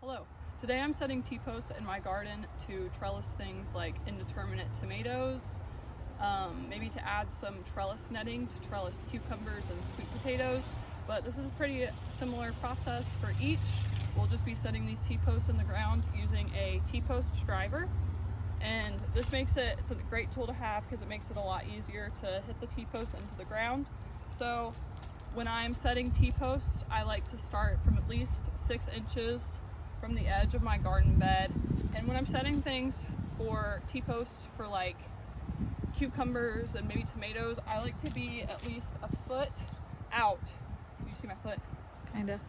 Hello. Today I'm setting T-posts in my garden to trellis things like indeterminate tomatoes, maybe to add some trellis netting to trellis cucumbers and sweet potatoes, but this is a pretty similar process for each. We'll just be setting these T-posts in the ground using a T-post driver, and this makes it's a great tool to have because it makes it a lot easier to hit the T-posts into the ground. So when I'm setting T-posts, I like to start from at least 6 inches from the edge of my garden bed. And when I'm setting things for T-posts for like cucumbers and maybe tomatoes, I like to be at least a foot out. Can you see my foot? Kinda.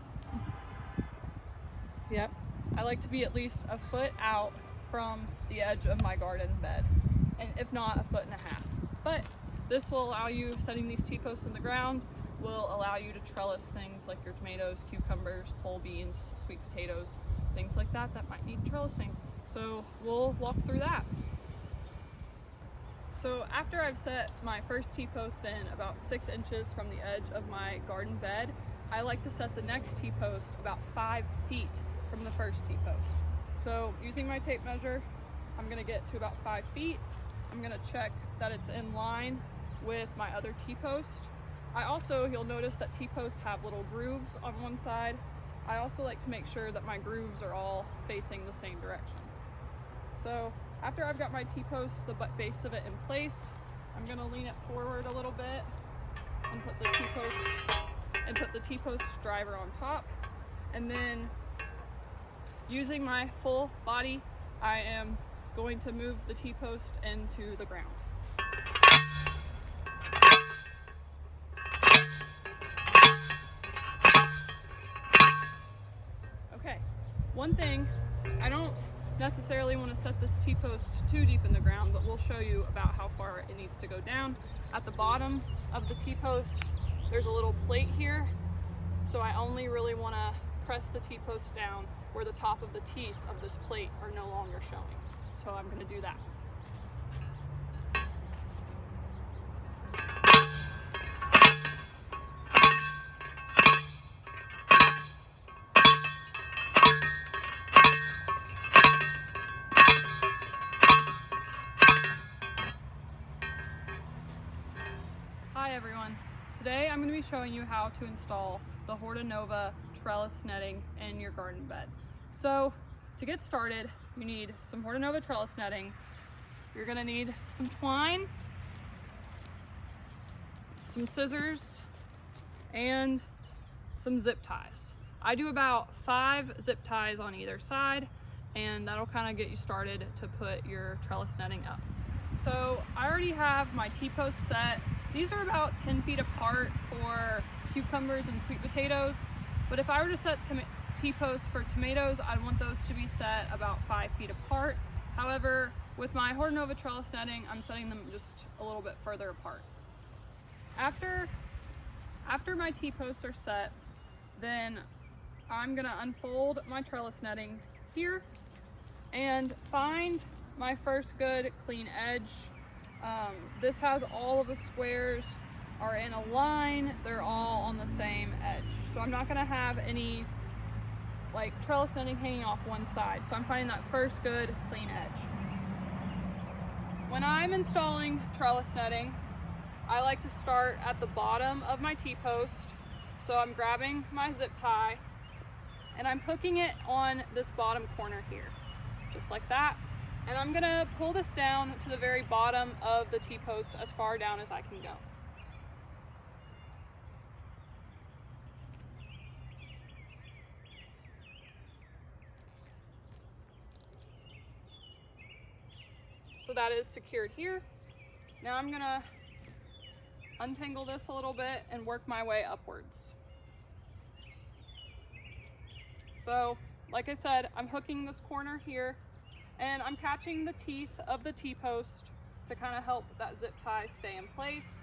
Yep. I like to be at least a foot out from the edge of my garden bed, and if not, a foot and a half. But this will allow you, setting these T-posts in the ground will allow you to trellis things like your tomatoes, cucumbers, pole beans, sweet potatoes, things like that that might need trellising. So we'll walk through that. So after I've set my first T-post in about 6 inches from the edge of my garden bed, I like to set the next T-post about 5 feet from the first T-post. So using my tape measure, I'm gonna get to about 5 feet. I'm gonna check that it's in line with my other T-post. You'll notice that T-posts have little grooves on one side. I also like to make sure that my grooves are all facing the same direction. So after I've got my T-post, the base of it in place, I'm gonna lean it forward a little bit and put the T-post driver on top. And then using my full body, I am going to move the T-post into the ground. Okay, one thing, I don't necessarily want to set this T-post too deep in the ground, but we'll show you about how far it needs to go down. At the bottom of the T-post, there's a little plate here, so I only really want to press the T-post down where the top of the teeth of this plate are no longer showing. So I'm going to do that. Hi everyone. Today I'm going to be showing you how to install the Nova trellis netting in your garden bed. So to get started, you need some Nova trellis netting. You're going to need some twine, some scissors, and some zip ties. I do about 5 zip ties on either side, and that'll kind of get you started to put your trellis netting up. So I already have my T-posts set. These are about 10 feet apart for cucumbers and sweet potatoes, but if I were to set T-posts for tomatoes, I'd want those to be set about 5 feet apart. However, with my Nova trellis netting, I'm setting them just a little bit further apart. After my T-posts are set, then I'm gonna unfold my trellis netting here and find my first good clean edge. This has all of the squares are in a line, they're all on the same edge. So I'm not gonna have any like trellis netting hanging off one side. So I'm finding that first good clean edge. When I'm installing trellis netting, I like to start at the bottom of my T-post. So I'm grabbing my zip tie and I'm hooking it on this bottom corner here, just like that. And I'm gonna pull this down to the very bottom of the T-post as far down as I can go. So that is secured here. Now I'm gonna untangle this a little bit and work my way upwards. So, like I said, I'm hooking this corner here and I'm catching the teeth of the T-post to kind of help that zip tie stay in place.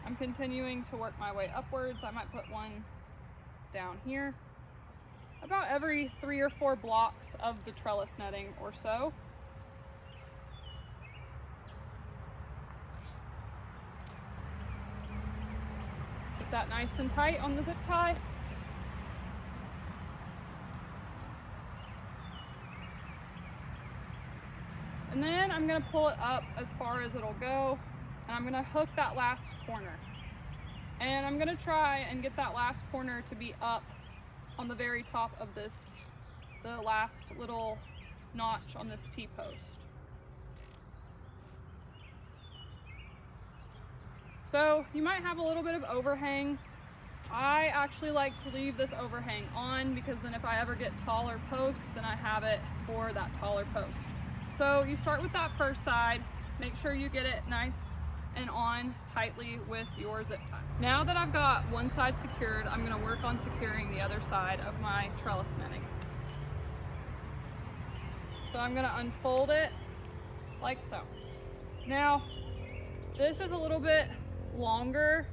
I'm continuing to work my way upwards. I might put one down here. About every 3 or 4 blocks of the trellis netting or so. that nice and tight on the zip tie. And then I'm gonna pull it up as far as it'll go, and I'm gonna hook that last corner. And I'm gonna try and get that last corner to be up on the very top of this, the last little notch on this T-post. So you might have a little bit of overhang. I actually like to leave this overhang on because then if I ever get taller posts, then I have it for that taller post. So you start with that first side, make sure you get it nice and on tightly with your zip ties. Now that I've got one side secured, I'm gonna work on securing the other side of my trellis netting. So I'm gonna unfold it like so. Now, this is a little bit longer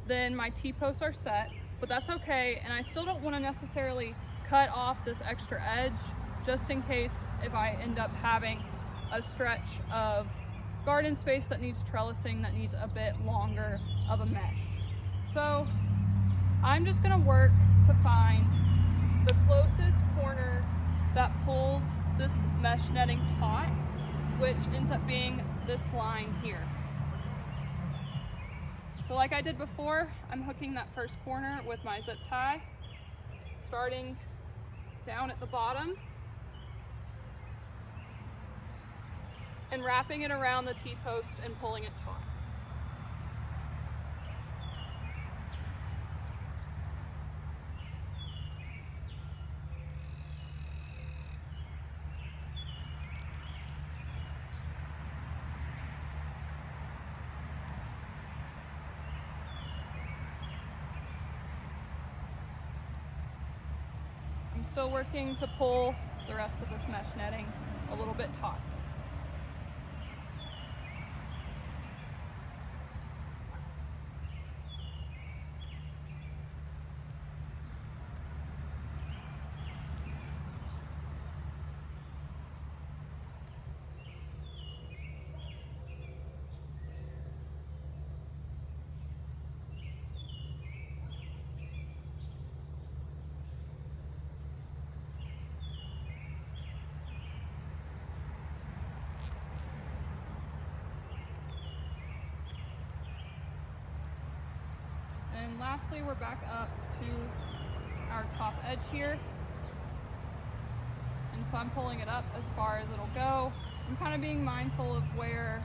than my T-posts are set, but that's okay, and I still don't wanna necessarily cut off this extra edge just in case if I end up having a stretch of garden space that needs trellising that needs a bit longer of a mesh. So I'm just gonna work to find the closest corner that pulls this mesh netting taut, which ends up being this line here. So like I did before, I'm hooking that first corner with my zip tie, starting down at the bottom and wrapping it around the T-post and pulling it taut. I'm still working to pull the rest of this mesh netting a little bit taut. And lastly, we're back up to our top edge here. And so I'm pulling it up as far as it'll go. I'm kind of being mindful of where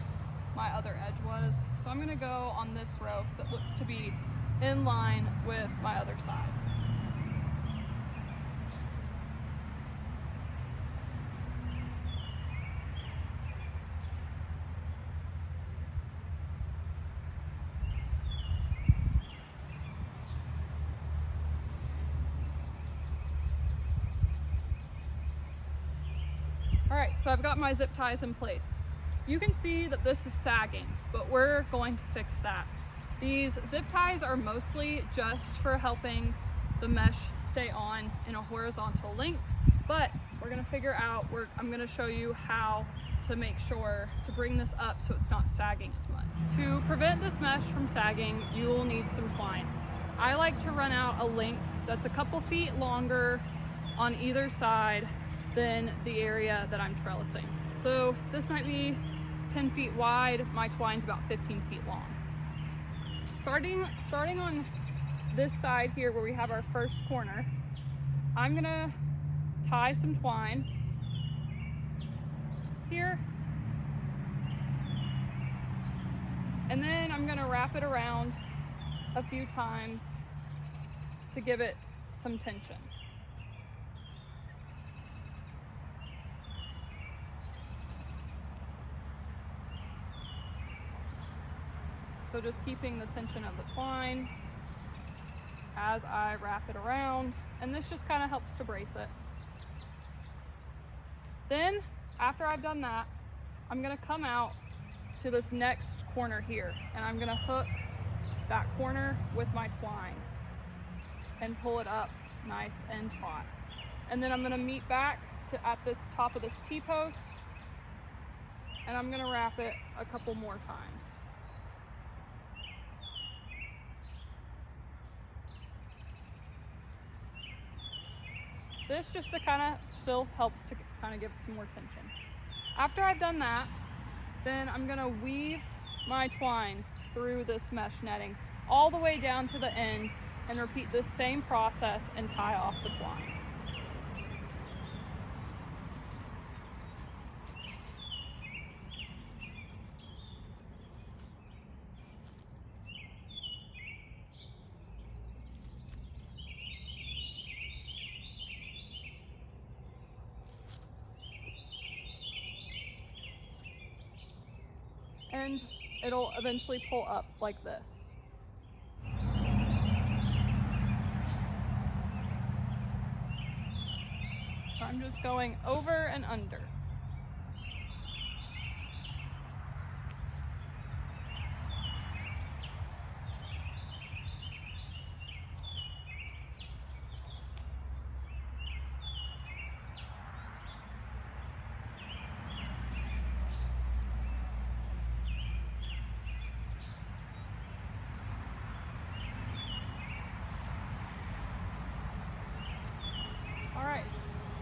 my other edge was. So I'm gonna go on this row because it looks to be in line with my other side. All right, so I've got my zip ties in place. You can see that this is sagging, but we're going to fix that. These zip ties are mostly just for helping the mesh stay on in a horizontal length, but we're gonna figure out, I'm gonna show you how to make sure to bring this up so it's not sagging as much. To prevent this mesh from sagging, you will need some twine. I like to run out a length that's a couple feet longer on either side than the area that I'm trellising. So this might be 10 feet wide, my twine's about 15 feet long. Starting on this side here where we have our first corner, I'm gonna tie some twine here, and then I'm gonna wrap it around a few times to give it some tension. So just keeping the tension of the twine as I wrap it around, and this just kind of helps to brace it. Then, after I've done that, I'm gonna come out to this next corner here, and I'm gonna hook that corner with my twine and pull it up nice and taut. And then I'm gonna meet back at this top of this T-post, and I'm gonna wrap it a couple more times. This just to kind of still helps to kind of give some more tension. After I've done that, then I'm gonna weave my twine through this mesh netting all the way down to the end and repeat this same process and tie off the twine. And it'll eventually pull up like this. So I'm just going over and under.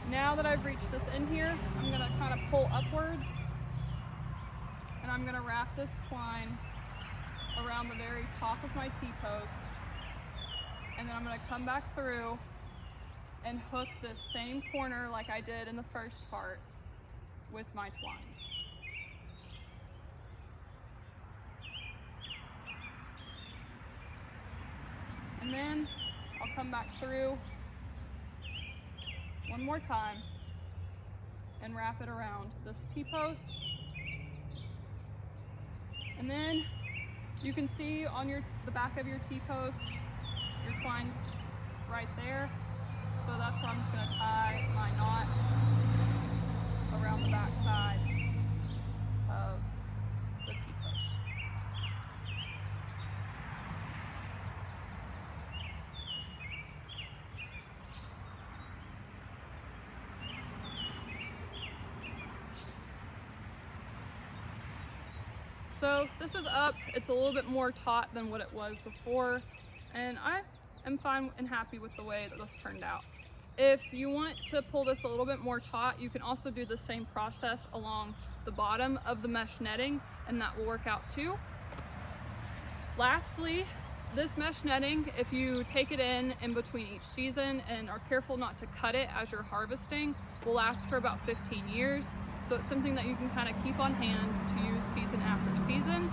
Now that I've reached this end here, I'm gonna kind of pull upwards and I'm gonna wrap this twine around the very top of my T-post, and then I'm gonna come back through and hook this same corner like I did in the first part with my twine. And then I'll come back through one more time and wrap it around this T-post. And then you can see on the back of your T-post, your twine's right there. So that's where I'm just gonna tie my knot around the back side of the T-post. So this is up. It's a little bit more taut than what it was before, and I am fine and happy with the way that this turned out. If you want to pull this a little bit more taut, you can also do the same process along the bottom of the mesh netting, and that will work out too. Lastly, this mesh netting, if you take it in between each season and are careful not to cut it as you're harvesting, will last for about 15 years. So it's something that you can kind of keep on hand to use season after season.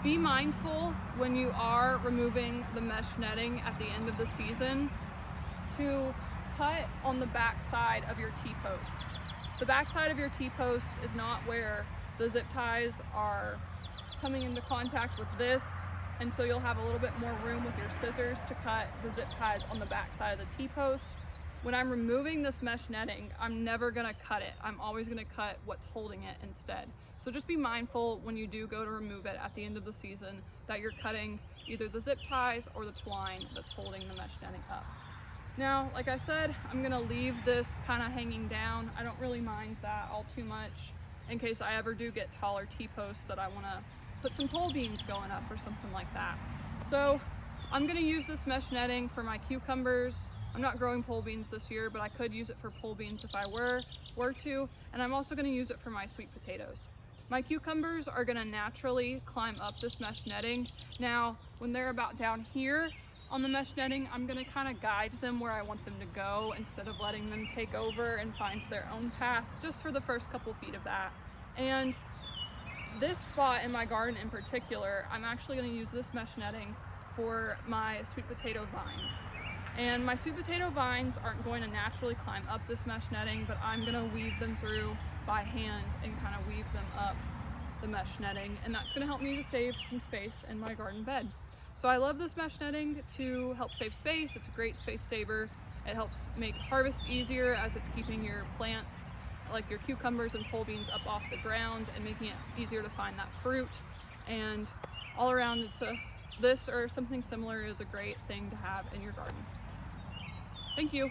Be mindful when you are removing the mesh netting at the end of the season to cut on the back side of your T-post. The back side of your T-post is not where the zip ties are coming into contact with this, and so you'll have a little bit more room with your scissors to cut the zip ties on the back side of the T-post. When I'm removing this mesh netting, I'm never gonna cut it. I'm always gonna cut what's holding it instead. So just be mindful when you do go to remove it at the end of the season that you're cutting either the zip ties or the twine that's holding the mesh netting up. Now, like I said, I'm gonna leave this kind of hanging down. I don't really mind that all too much in case I ever do get taller T-posts that I wanna put some pole beans going up or something like that. So I'm gonna use this mesh netting for my cucumbers. I'm not growing pole beans this year, but I could use it for pole beans if I were to, and I'm also gonna use it for my sweet potatoes. My cucumbers are gonna naturally climb up this mesh netting. Now, when they're about down here on the mesh netting, I'm gonna kind of guide them where I want them to go instead of letting them take over and find their own path, just for the first couple feet of that. And this spot in my garden in particular, I'm actually gonna use this mesh netting for my sweet potato vines. And my sweet potato vines aren't going to naturally climb up this mesh netting, but I'm gonna weave them through by hand and kind of weave them up the mesh netting, and that's gonna help me to save some space in my garden bed. So I love this mesh netting to help save space. It's a great space saver. It helps make harvest easier as it's keeping your plants, like your cucumbers and pole beans, up off the ground and making it easier to find that fruit. And all around, this or something similar is a great thing to have in your garden. Thank you.